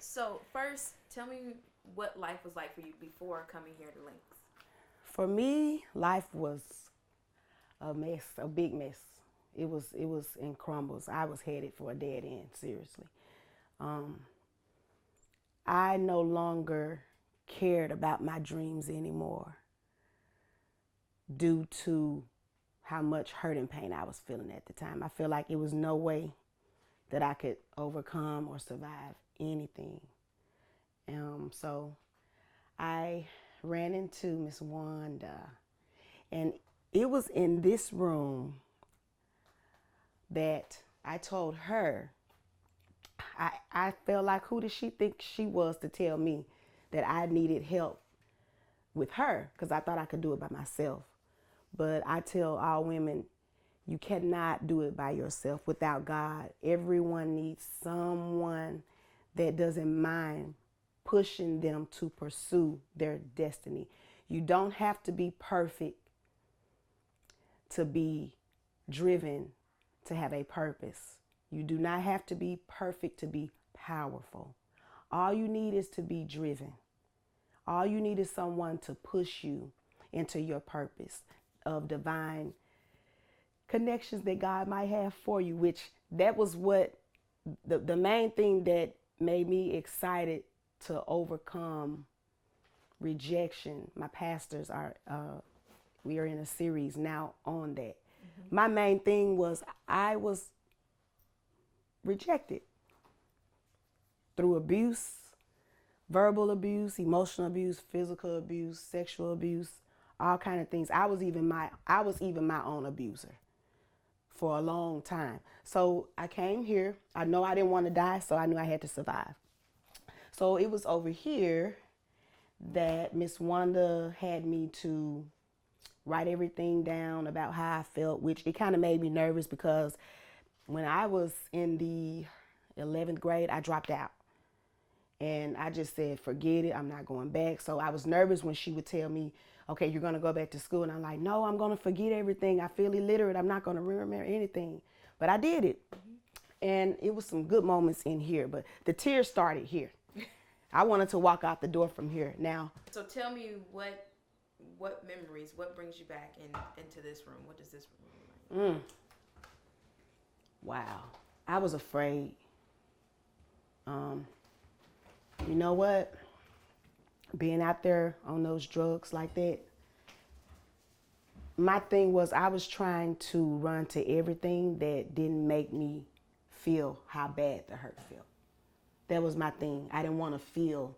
So first, tell me what life was like for you before coming here to Links. For me, life was a mess, a big mess. It was in crumbles. I was headed for a dead end, seriously. Um, I no longer cared about my dreams anymore due to how much hurt and pain I was feeling at the time. I feel like it was no way that I could overcome or survive anything. So I ran into Miss Wanda, and it was in this room that I told her, I felt like, who did she think she was to tell me that I needed help with her? Because I thought I could do it by myself. But I tell all women, you cannot do it by yourself without God. Everyone needs someone that doesn't mind pushing them to pursue their destiny. You don't have to be perfect to be driven to have a purpose. You do not have to be perfect to be powerful. All you need is to be driven. All you need is someone to push you into your purpose of divine connections that God might have for you, which that was what the main thing that made me excited to overcome rejection. My pastors are, we are in a series now on that. My main thing was I was rejected through abuse, verbal abuse, emotional abuse, physical abuse, sexual abuse, all kind of things. I was even my own abuser for a long time. So I came here. I know I didn't want to die, so I knew I had to survive. So it was over here that Miss Wanda had me to write everything down about how I felt, which it kind of made me nervous because when I was in the 11th grade, I dropped out. And I just said, forget it, I'm not going back. So I was nervous when she would tell me, okay, you're going to go back to school. And I'm like, no, I'm going to forget everything. I feel illiterate. I'm not going to remember anything. But I did it. And it was some good moments in here. But the tears started here. I wanted to walk out the door from here. Now, So tell me what memories, what brings you back into this room? What does this room remind you? wow, I was afraid. Um, you know what? Being out there on those drugs like that, my thing was I was trying to run to everything that didn't make me feel how bad the hurt felt. That was my thing. I didn't want to feel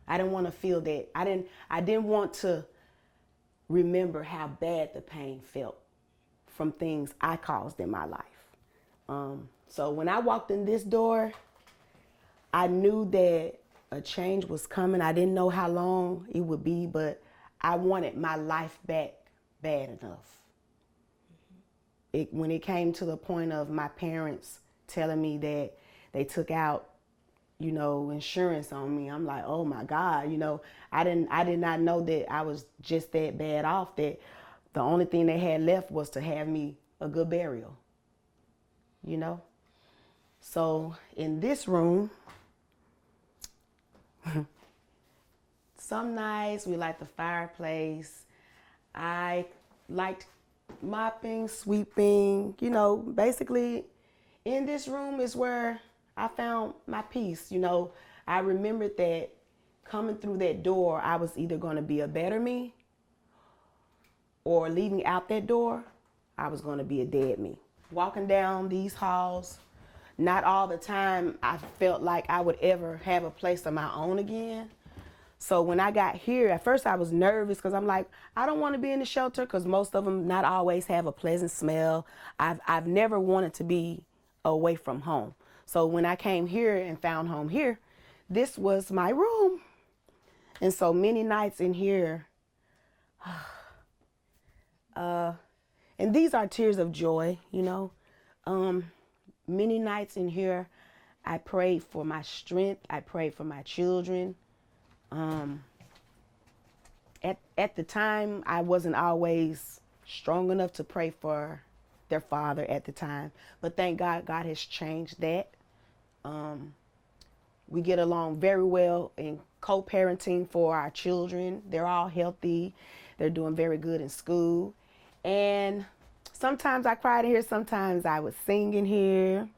that. I didn't want to remember how bad the pain felt from things I caused in my life. So when I walked in this door, I knew that a change was coming. I didn't know how long it would be, but I wanted my life back bad enough. When it came to the point of my parents telling me that they took out, insurance on me, I'm like, oh my God, I did not know that I was just that bad off, that the only thing they had left was to have me a good burial, you know? So in this room, some nights we light the fireplace. I liked mopping, sweeping, basically in this room is where I found my peace. I remembered that coming through that door, I was either going to be a better me, or leaving out that door, I was going to be a dead me. Walking down these halls, not all the time I felt like I would ever have a place of my own again. So when I got here, at first I was nervous because I'm like, I don't want to be in the shelter because most of them not always have a pleasant smell. I've never wanted to be away from home. So when I came here and found home here, this was my room. And so many nights in here, and these are tears of joy, many nights in here, I prayed for my strength. I prayed for my children. At the time, I wasn't always strong enough to pray for their father at the time. But thank God, God has changed that. We get along very well in co-parenting for our children. They're all healthy. They're doing very good in school. And sometimes I cried in here, sometimes I would sing in here.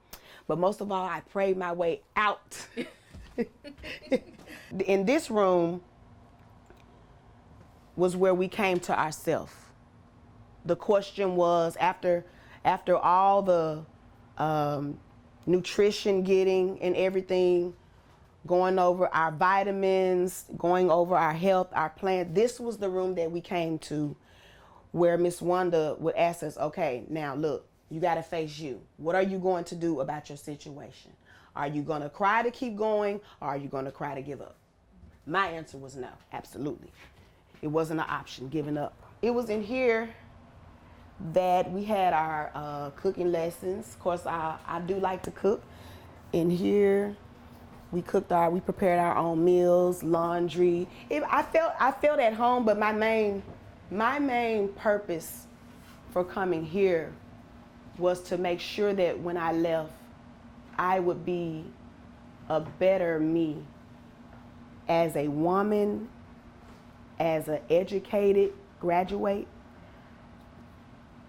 But most of all, I prayed my way out. In this room was where we came to ourselves. The question was, after all the nutrition getting and everything, going over our vitamins, going over our health, our plan, this was the room that we came to where Miss Wanda would ask us, okay, now look, you got to face you. What are you going to do about your situation? Are you going to cry to keep going, or are you going to cry to give up? My answer was no, absolutely. It wasn't an option, giving up. It was in here that we had our cooking lessons. Of course, I do like to cook. In here, we prepared our own meals, laundry. I felt at home, but my main purpose for coming here was to make sure that when I left, I would be a better me as a woman, as an educated graduate,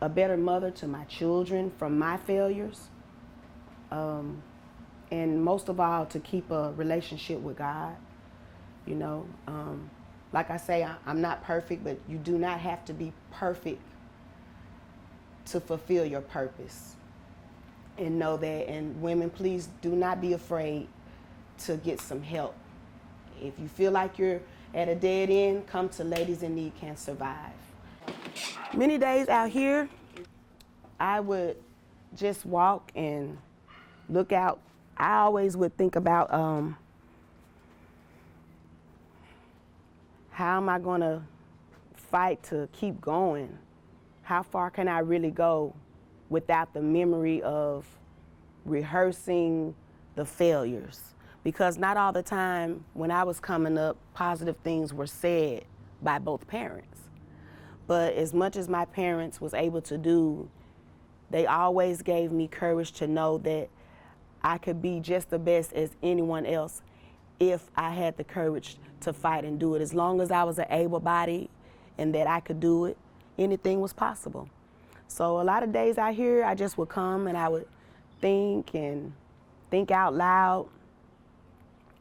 a better mother to my children from my failures, and most of all, to keep a relationship with God. You know, like I say, I'm not perfect, but you do not have to be perfect to fulfill your purpose. And know that, and women, please do not be afraid to get some help. If you feel like you're at a dead end, come to Ladies in Need Can Survive. Many days out here, I would just walk and look out. I always would think about how am I going to fight to keep going? How far can I really go without the memory of rehearsing the failures? Because not all the time when I was coming up, positive things were said by both parents. But as much as my parents was able to do, they always gave me courage to know that I could be just the best as anyone else if I had the courage to fight and do it. As long as I was an able-bodied and that I could do it, anything was possible. So a lot of days out here, I just would come and I would think out loud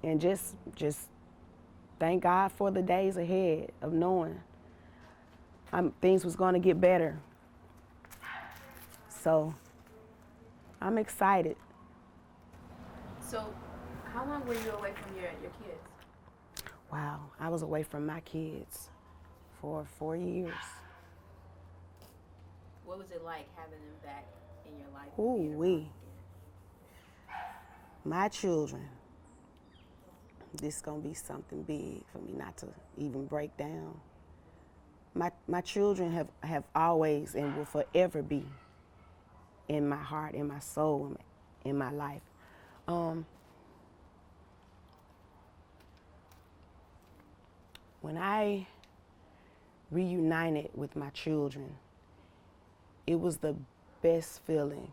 and just thank God for the days ahead of knowing things was going to get better. So I'm excited. So how long were you away from your kids? Wow, I was away from my kids for 4 years. What was it like having them back in your life? Ooh-wee. My children, this is going to be something big for me not to even break down. My children have always and will forever be in my heart, in my soul, in my life. When I reunited with my children, it was the best feeling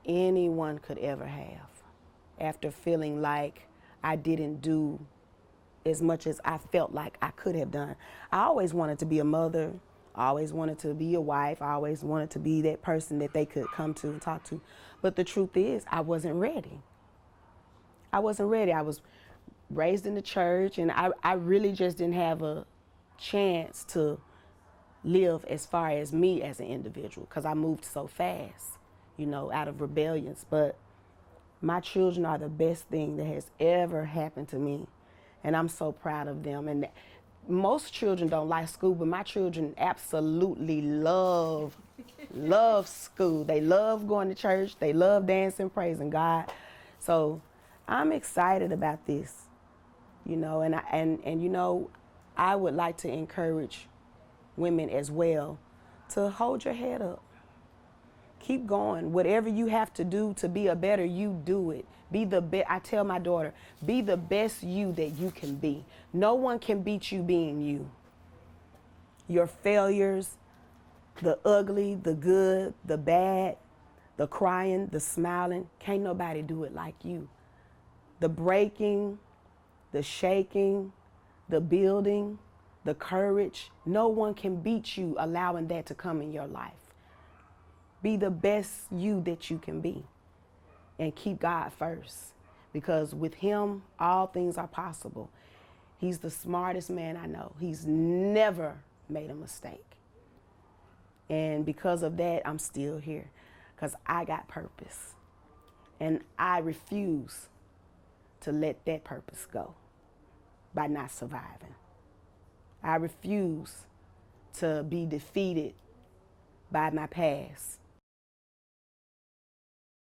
anyone could ever have, after feeling like I didn't do as much as I felt like I could have done. I always wanted to be a mother. I always wanted to be a wife. I always wanted to be that person that they could come to and talk to. But the truth is, I wasn't ready. I wasn't ready. I was raised in the church, and I really just didn't have a chance to live as far as me as an individual, because I moved so fast, you know, out of rebellions. But my children are the best thing that has ever happened to me, and I'm so proud of them. And most children don't like school, but my children absolutely love school. They love going to church. They love dancing, praising God. So I'm excited about this, you know, and you know, I would like to encourage women as well to hold your head up. Keep going. Whatever you have to do to be a better you, do it. Be the best. I tell my daughter, be the best you that you can be. No one can beat you being you. Your failures, the ugly, the good, the bad, the crying, the smiling, can't nobody do it like you. The breaking, the shaking, the building, the courage. No one can beat you allowing that to come in your life. Be the best you that you can be and keep God first, because with him, all things are possible. He's the smartest man I know. He's never made a mistake. And because of that, I'm still here, because I got purpose. And I refuse to let that purpose go by not surviving. I refuse to be defeated by my past.